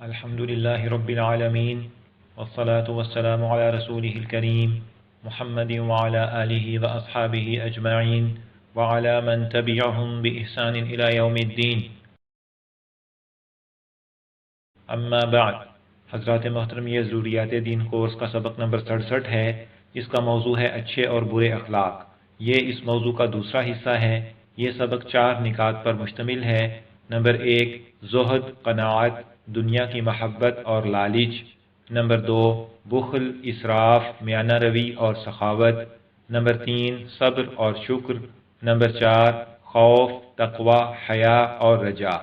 الحمد لله رب العالمين والصلاة والسلام على رسوله الكريم محمد وعلى آله وأصحابه أجمعين وعلى من تبعهم بإحسان إلى يوم الدين. اما بعد. حضرات محترم، یہ ضروریات دین کورس کا سبق نمبر 67 ہے. اس کا موضوع ہے اچھے اور برے اخلاق. یہ اس موضوع کا دوسرا حصہ ہے. یہ سبق 4 نکات پر مشتمل ہے. نمبر 1 زہد، قناعت، دنیا کی محبت اور لالچ. نمبر 2 بخل، اسراف، میانہ روی اور سخاوت. نمبر 3 صبر اور شکر. نمبر 4 خوف، تقوی، حیا اور رجا.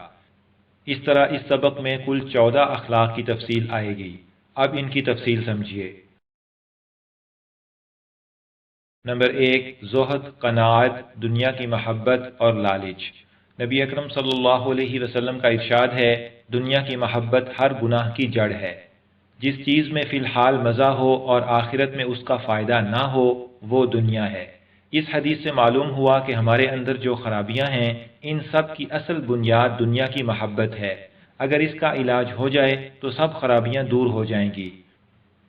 اس طرح اس سبق میں کل 14 اخلاق کی تفصیل آئے گی. اب ان کی تفصیل سمجھیے. نمبر 1 زہد، قناعت، دنیا کی محبت اور لالچ. نبی اکرم صلی اللہ علیہ وسلم کا ارشاد ہے، دنیا کی محبت ہر گناہ کی جڑ ہے. جس چیز میں فی الحال مزہ ہو اور آخرت میں اس کا فائدہ نہ ہو وہ دنیا ہے. اس حدیث سے معلوم ہوا کہ ہمارے اندر جو خرابیاں ہیں ان سب کی اصل بنیاد دنیا کی محبت ہے. اگر اس کا علاج ہو جائے تو سب خرابیاں دور ہو جائیں گی.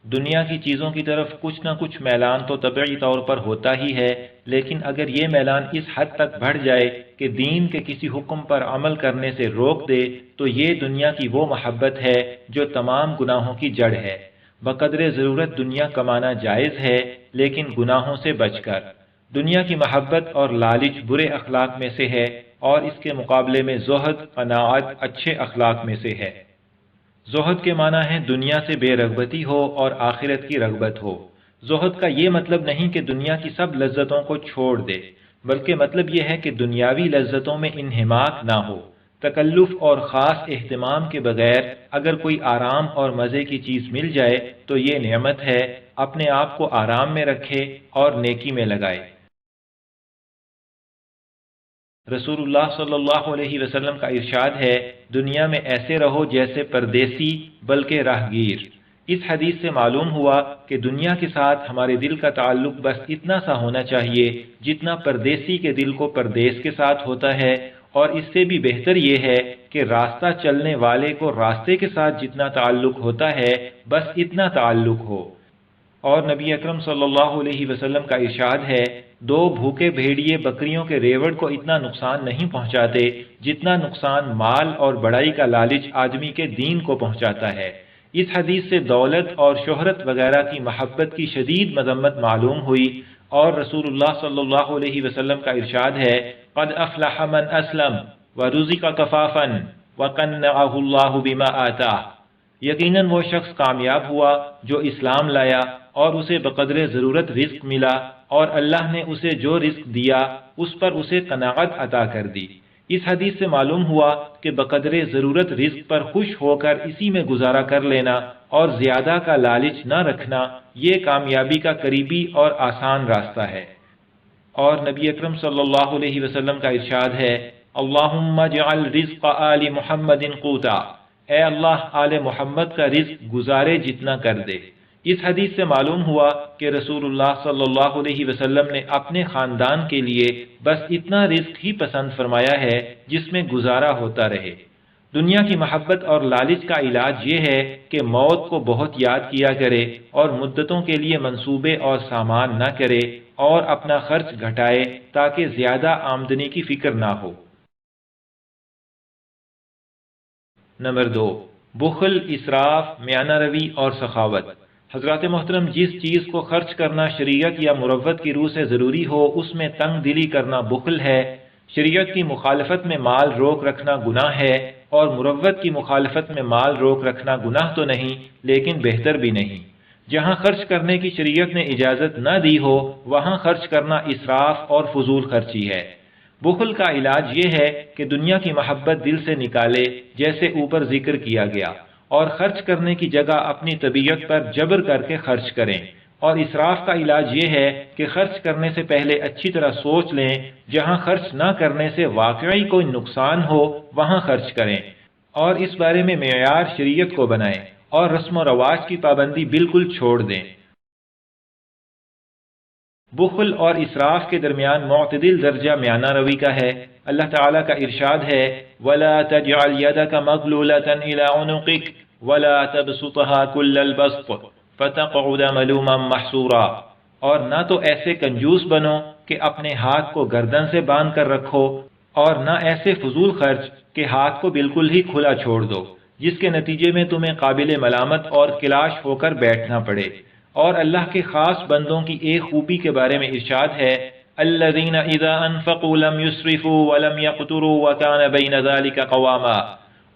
دنیا کی چیزوں کی طرف کچھ نہ کچھ میلان تو طبعی طور پر ہوتا ہی ہے، لیکن اگر یہ میلان اس حد تک بڑھ جائے کہ دین کے کسی حکم پر عمل کرنے سے روک دے تو یہ دنیا کی وہ محبت ہے جو تمام گناہوں کی جڑ ہے. بقدر ضرورت دنیا کمانا جائز ہے، لیکن گناہوں سے بچ کر. دنیا کی محبت اور لالچ برے اخلاق میں سے ہے، اور اس کے مقابلے میں زہد، قناعت اچھے اخلاق میں سے ہے. زہد کے معنی ہے دنیا سے بے رغبتی ہو اور آخرت کی رغبت ہو. زہد کا یہ مطلب نہیں کہ دنیا کی سب لذتوں کو چھوڑ دے، بلکہ مطلب یہ ہے کہ دنیاوی لذتوں میں انہماک نہ ہو. تکلف اور خاص اہتمام کے بغیر اگر کوئی آرام اور مزے کی چیز مل جائے تو یہ نعمت ہے. اپنے آپ کو آرام میں رکھے اور نیکی میں لگائے. رسول اللہ صلی اللہ علیہ وسلم کا ارشاد ہے، دنیا میں ایسے رہو جیسے پردیسی بلکہ راہگیر. اس حدیث سے معلوم ہوا کہ دنیا کے ساتھ ہمارے دل کا تعلق بس اتنا سا ہونا چاہیے جتنا پردیسی کے دل کو پردیس کے ساتھ ہوتا ہے، اور اس سے بھی بہتر یہ ہے کہ راستہ چلنے والے کو راستے کے ساتھ جتنا تعلق ہوتا ہے بس اتنا تعلق ہو. اور نبی اکرم صلی اللہ علیہ وسلم کا ارشاد ہے، 2 بھوکے بھیڑیے بکریوں کے ریوڑ کو اتنا نقصان نہیں پہنچاتے جتنا نقصان مال اور بڑائی کا لالچ آدمی کے دین کو پہنچاتا ہے. اس حدیث سے دولت اور شہرت وغیرہ کی محبت کی شدید مذمت معلوم ہوئی، اور رسول اللہ صلی اللہ علیہ وسلم کا ارشاد ہے، قد افلح من اسلم ورزق کفافا وقنعه اللہ بما آتاہ. یقیناً وہ شخص کامیاب ہوا جو اسلام لایا اور اسے بقدر ضرورت رزق ملا، اور اللہ نے اسے جو رزق دیا اس پر اسے قناعت عطا کر دی. اس حدیث سے معلوم ہوا کہ بقدر ضرورت رزق پر خوش ہو کر اسی میں گزارا کر لینا اور زیادہ کا لالچ نہ رکھنا یہ کامیابی کا قریبی اور آسان راستہ ہے. اور نبی اکرم صلی اللہ علیہ وسلم کا ارشاد ہے، اللہم اجعل رزق آل محمد قوتا. اے اللہ آل محمد کا رزق گزارے جتنا کر دے. اس حدیث سے معلوم ہوا کہ رسول اللہ صلی اللہ علیہ وسلم نے اپنے خاندان کے لیے بس اتنا رزق ہی پسند فرمایا ہے جس میں گزارا ہوتا رہے. دنیا کی محبت اور لالچ کا علاج یہ ہے کہ موت کو بہت یاد کیا کرے اور مدتوں کے لیے منصوبے اور سامان نہ کرے اور اپنا خرچ گھٹائے تاکہ زیادہ آمدنی کی فکر نہ ہو. نمبر 2 بخل، اسراف، میانہ روی اور سخاوت. حضرات محترم، جس چیز کو خرچ کرنا شریعت یا مروت کی روح سے ضروری ہو اس میں تنگ دلی کرنا بخل ہے. شریعت کی مخالفت میں مال روک رکھنا گناہ ہے، اور مروت کی مخالفت میں مال روک رکھنا گناہ تو نہیں لیکن بہتر بھی نہیں. جہاں خرچ کرنے کی شریعت نے اجازت نہ دی ہو وہاں خرچ کرنا اسراف اور فضول خرچی ہے. بخل کا علاج یہ ہے کہ دنیا کی محبت دل سے نکالے جیسے اوپر ذکر کیا گیا، اور خرچ کرنے کی جگہ اپنی طبیعت پر جبر کر کے خرچ کریں. اور اسراف کا علاج یہ ہے کہ خرچ کرنے سے پہلے اچھی طرح سوچ لیں، جہاں خرچ نہ کرنے سے واقعی کوئی نقصان ہو وہاں خرچ کریں، اور اس بارے میں معیار شریعت کو بنائیں اور رسم و رواج کی پابندی بالکل چھوڑ دیں. بخل اور اسراف کے درمیان معتدل درجہ میانہ روی کا ہے. اللہ تعالیٰ کا ارشاد ہے، وَلَا تَجْعَلْ يَدَكَ مَغْلُولَةً إِلَىٰ عُنُقِكَ ولا تبسطها كل البسط فتقعد ملوما محسورا، اور نہ تو ایسے کنجوس بنو کہ اپنے ہاتھ کو گردن سے باندھ کر رکھو، اور نہ ایسے فضول خرچ کہ ہاتھ کو بالکل ہی کھلا چھوڑ دو، جس کے نتیجے میں تمہیں قابل ملامت اور کلاش ہو کر بیٹھنا پڑے۔ اور اللہ کے خاص بندوں کی ایک خوبی کے بارے میں ارشاد ہے، الذین اذا انفقوا لم یسرفوا ولم یقتروا وکان بین ذلک قواما،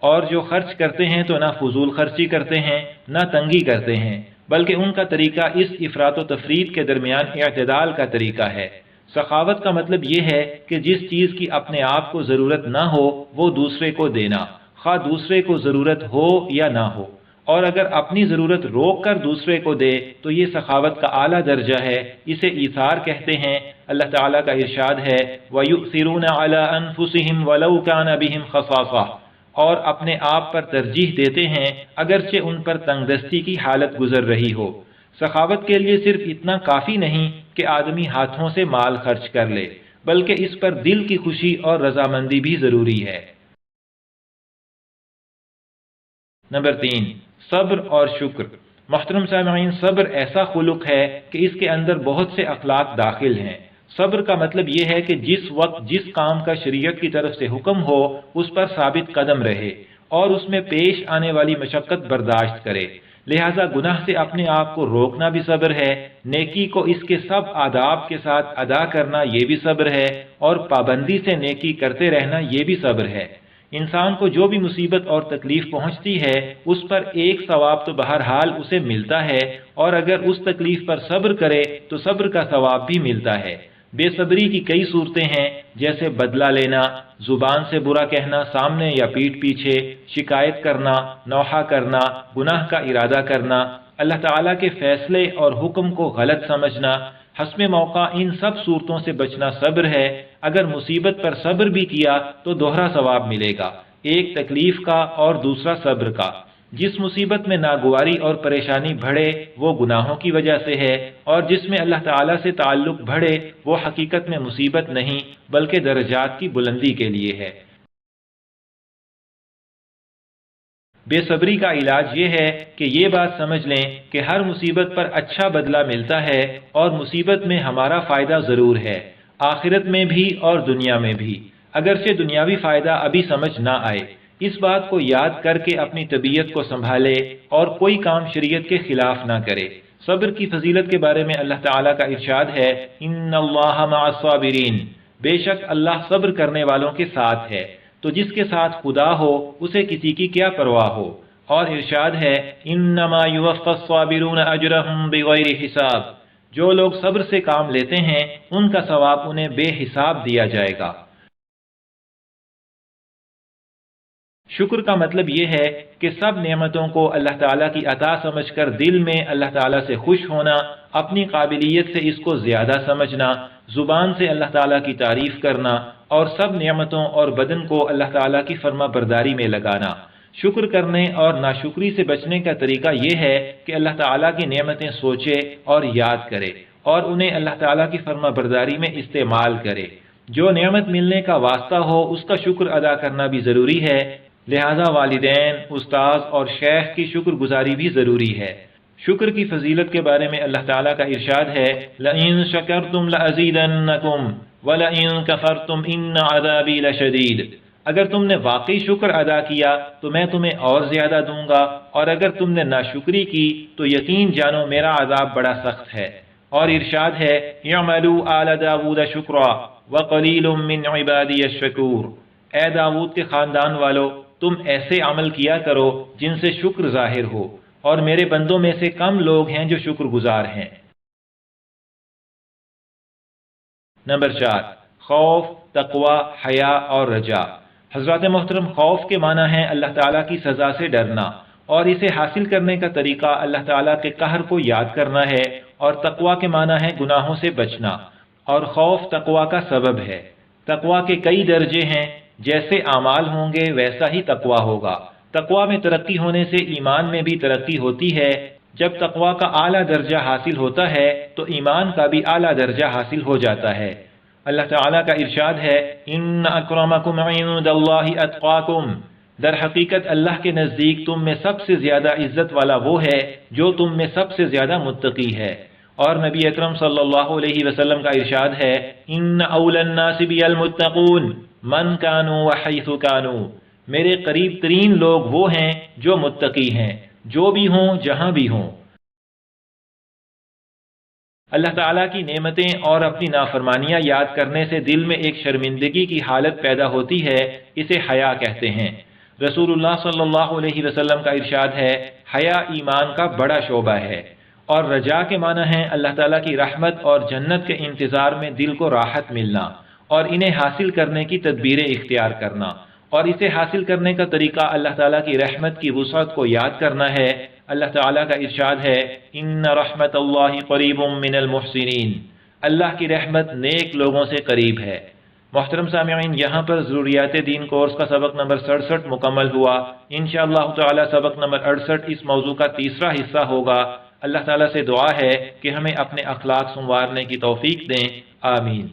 اور جو خرچ کرتے ہیں تو نہ فضول خرچی کرتے ہیں نہ تنگی کرتے ہیں، بلکہ ان کا طریقہ اس افراط و تفرید کے درمیان اعتدال کا طریقہ ہے۔ سخاوت کا مطلب یہ ہے کہ جس چیز کی اپنے آپ کو ضرورت نہ ہو وہ دوسرے کو دینا، خواہ دوسرے کو ضرورت ہو یا نہ ہو، اور اگر اپنی ضرورت روک کر دوسرے کو دے تو یہ سخاوت کا اعلیٰ درجہ ہے، اسے ایثار کہتے ہیں۔ اللہ تعالیٰ کا ارشاد ہے وَيُؤْثِرُونَ عَلَىٰ أَنفُسِهِمْ وَلَوْ كَانَ بِهِمْ خَصَاصَةٌ، اور اپنے آپ پر ترجیح دیتے ہیں اگرچہ ان پر تنگ دستی کی حالت گزر رہی ہو۔ سخاوت کے لیے صرف اتنا کافی نہیں کہ آدمی ہاتھوں سے مال خرچ کر لے، بلکہ اس پر دل کی خوشی اور رضامندی بھی ضروری ہے۔ نمبر 3، صبر اور شکر۔ محترم سامعین، صبر ایسا خلق ہے کہ اس کے اندر بہت سے اخلاق داخل ہیں۔ صبر کا مطلب یہ ہے کہ جس وقت جس کام کا شریعت کی طرف سے حکم ہو اس پر ثابت قدم رہے اور اس میں پیش آنے والی مشقت برداشت کرے۔ لہذا گناہ سے اپنے آپ کو روکنا بھی صبر ہے، نیکی کو اس کے سب آداب کے ساتھ ادا کرنا یہ بھی صبر ہے، اور پابندی سے نیکی کرتے رہنا یہ بھی صبر ہے۔ انسان کو جو بھی مصیبت اور تکلیف پہنچتی ہے اس پر ایک ثواب تو بہرحال اسے ملتا ہے، اور اگر اس تکلیف پر صبر کرے تو صبر کا ثواب بھی ملتا ہے۔ بے صبری کی کئی صورتیں ہیں، جیسے بدلہ لینا، زبان سے برا کہنا سامنے یا پیٹھ پیچھے، شکایت کرنا، نوحہ کرنا، گناہ کا ارادہ کرنا، اللہ تعالیٰ کے فیصلے اور حکم کو غلط سمجھنا۔ حسب موقع ان سب صورتوں سے بچنا صبر ہے۔ اگر مصیبت پر صبر بھی کیا تو دوہرا ثواب ملے گا، ایک تکلیف کا اور دوسرا صبر کا۔ جس مصیبت میں ناگواری اور پریشانی بڑھے وہ گناہوں کی وجہ سے ہے، اور جس میں اللہ تعالیٰ سے تعلق بڑھے وہ حقیقت میں مصیبت نہیں بلکہ درجات کی بلندی کے لیے ہے۔ بے صبری کا علاج یہ ہے کہ یہ بات سمجھ لیں کہ ہر مصیبت پر اچھا بدلہ ملتا ہے، اور مصیبت میں ہمارا فائدہ ضرور ہے، آخرت میں بھی اور دنیا میں بھی، اگرچہ دنیاوی فائدہ ابھی سمجھ نہ آئے۔ اس بات کو یاد کر کے اپنی طبیعت کو سنبھالے اور کوئی کام شریعت کے خلاف نہ کرے۔ صبر کی فضیلت کے بارے میں اللہ تعالیٰ کا ارشاد ہے ان اللہ مع الصابرین، بے شک اللہ صبر کرنے والوں کے ساتھ ہے۔ تو جس کے ساتھ خدا ہو اسے کسی کی کیا پرواہ ہو۔ اور ارشاد ہے انما یوفی الصابرون اجرهم بغیر حساب، جو لوگ صبر سے کام لیتے ہیں ان کا ثواب انہیں بے حساب دیا جائے گا۔ شکر کا مطلب یہ ہے کہ سب نعمتوں کو اللہ تعالیٰ کی عطا سمجھ کر دل میں اللہ تعالیٰ سے خوش ہونا، اپنی قابلیت سے اس کو زیادہ سمجھنا، زبان سے اللہ تعالیٰ کی تعریف کرنا، اور سب نعمتوں اور بدن کو اللہ تعالیٰ کی فرما برداری میں لگانا۔ شکر کرنے اور ناشکری سے بچنے کا طریقہ یہ ہے کہ اللہ تعالیٰ کی نعمتیں سوچے اور یاد کرے، اور انہیں اللہ تعالیٰ کی فرما برداری میں استعمال کرے۔ جو نعمت ملنے کا واسطہ ہو اس کا شکر ادا کرنا بھی ضروری ہے، لہذا والدین، استاذ اور شیخ کی شکر گزاری بھی ضروری ہے۔ شکر کی فضیلت کے بارے میں اللہ تعالیٰ کا ارشاد ہے لَإِن شَكَرْتُمْ لَأَزِيدَنَّكُمْ وَلَإِن كَفَرْتُمْ إِنَّ عَذَابِي لَشَدِيدٌ، اگر تم نے واقعی شکر ادا کیا تو میں تمہیں اور زیادہ دوں گا، اور اگر تم نے ناشکری کی تو یقین جانو میرا عذاب بڑا سخت ہے۔ اور ارشاد ہے اعملوا آل داود شکرا وقلیل من عبادی الشکور، اے داود کے خاندان والو تم ایسے عمل کیا کرو جن سے شکر ظاہر ہو، اور میرے بندوں میں سے کم لوگ ہیں جو شکر گزار ہیں۔ نمبر 4، خوف، تقوی، حیا اور رجا۔ حضرات محترم، خوف کے معنی ہے اللہ تعالیٰ کی سزا سے ڈرنا، اور اسے حاصل کرنے کا طریقہ اللہ تعالیٰ کے قہر کو یاد کرنا ہے، اور تقوی کے معنی ہے گناہوں سے بچنا، اور خوف تقوی کا سبب ہے۔ تقوی کے کئی درجے ہیں، جیسے اعمال ہوں گے ویسا ہی تقوی ہوگا۔ تقوی میں ترقی ہونے سے ایمان میں بھی ترقی ہوتی ہے۔ جب تقوی کا اعلیٰ درجہ حاصل ہوتا ہے تو ایمان کا بھی اعلیٰ درجہ حاصل ہو جاتا ہے۔ اللہ تعالیٰ کا ارشاد ہے ان اکرمکم عند اللہ اتقاکم، در حقیقت اللہ کے نزدیک تم میں سب سے زیادہ عزت والا وہ ہے جو تم میں سب سے زیادہ متقی ہے۔ اور نبی اکرم صلی اللہ علیہ وسلم کا ارشاد ہے ان اول الناس بی المتقون من کانوا وحیث کانوا، میرے قریب ترین لوگ وہ ہیں جو متقی ہیں، جو بھی ہوں جہاں بھی ہوں۔ اللہ تعالیٰ کی نعمتیں اور اپنی نافرمانیاں یاد کرنے سے دل میں ایک شرمندگی کی حالت پیدا ہوتی ہے، اسے حیا کہتے ہیں۔ رسول اللہ صلی اللہ علیہ وسلم کا ارشاد ہے حیا ایمان کا بڑا شعبہ ہے، اور رجا کے معنی ہیں اللہ تعالیٰ کی رحمت اور جنت کے انتظار میں دل کو راحت ملنا اور انہیں حاصل کرنے کی تدبیریں اختیار کرنا، اور اسے حاصل کرنے کا طریقہ اللہ تعالیٰ کی رحمت کی وسعت کو یاد کرنا ہے۔ اللہ تعالیٰ کا ارشاد ہے ان رحمت اللہ قریب من المحسنین، اللہ کی رحمت نیک لوگوں سے قریب ہے۔ محترم سامعین، یہاں پر ضروریات دین کورس کا سبق نمبر 67 مکمل ہوا۔ انشاءاللہ تعالی سبق نمبر 68 اس موضوع کا تیسرا حصہ ہوگا۔ اللہ تعالیٰ سے دعا ہے کہ ہمیں اپنے اخلاق سنوارنے کی توفیق دیں، آمین۔